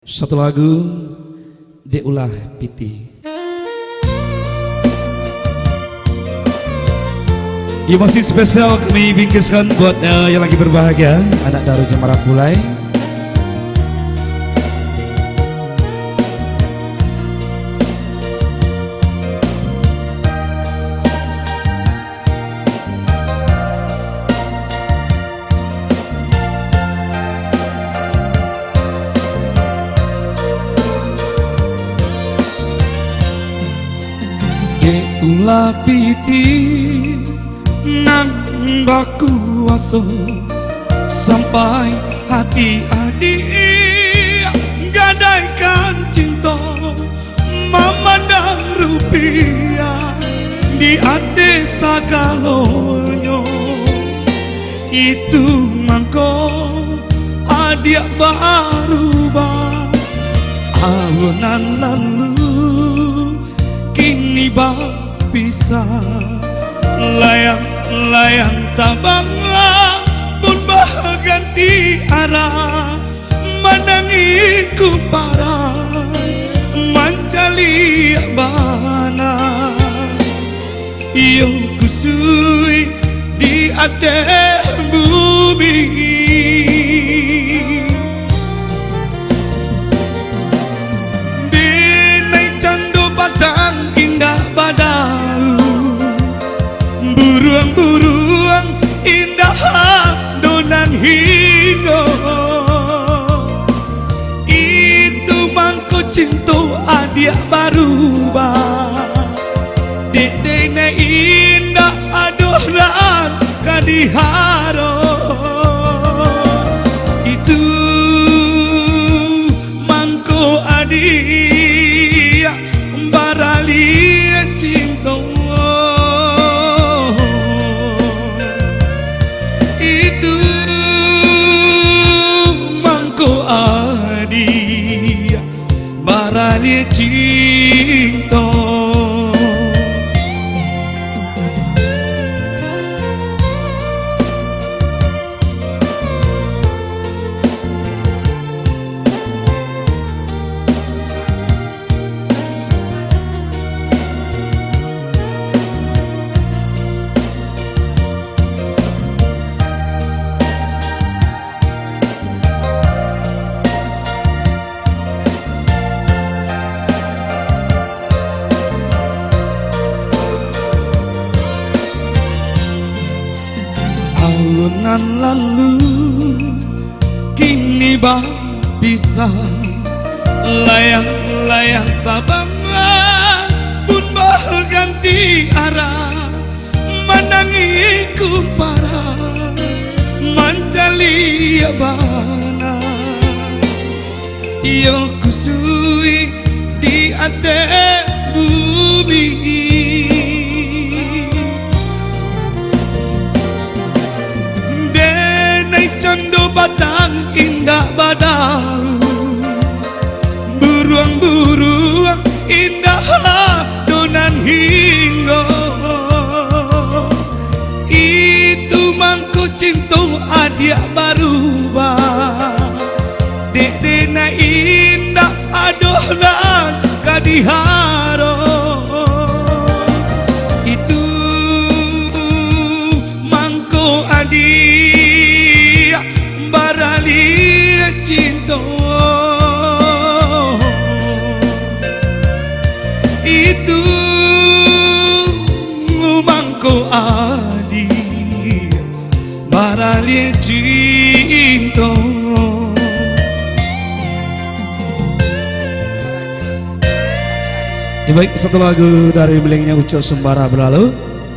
Satu lagu Deulah Piti. Ya masih spesial kami bingkiskan buat yang lagi berbahagia, anak Daru Jemara Pulai. Deulah piti nang baku aso sampai hati adik gadaikan cinta memandang rupiah di ade sagalonyo itu mangko adik baru alunan lalu kini bisa layang-layang tabanglah pun berganti arah menangiku parah manjali bana iyo kusui di atas bumi di naik candu padang indah badau buruang-buruang indah donan hingga itu mangko cinta adia baru dedene indah aduh lan kadiharo itu mangko adia barali cinta itu mangko adia barali cinta. Alunan lalu kini bisa layang-layang tabangan pun berganti arah menangiku parah manjali bana iyo kusui di atas bumi candu badang indah badau buruang-buruang indah donan hingga itu mangko cinta adia baru dedena indah aduh lan kadiharo itu mangko adia barali cinta itu mangko adi barali cinta. Ya baik, satu lagu dari belengnya Ucok Sembara berlalu.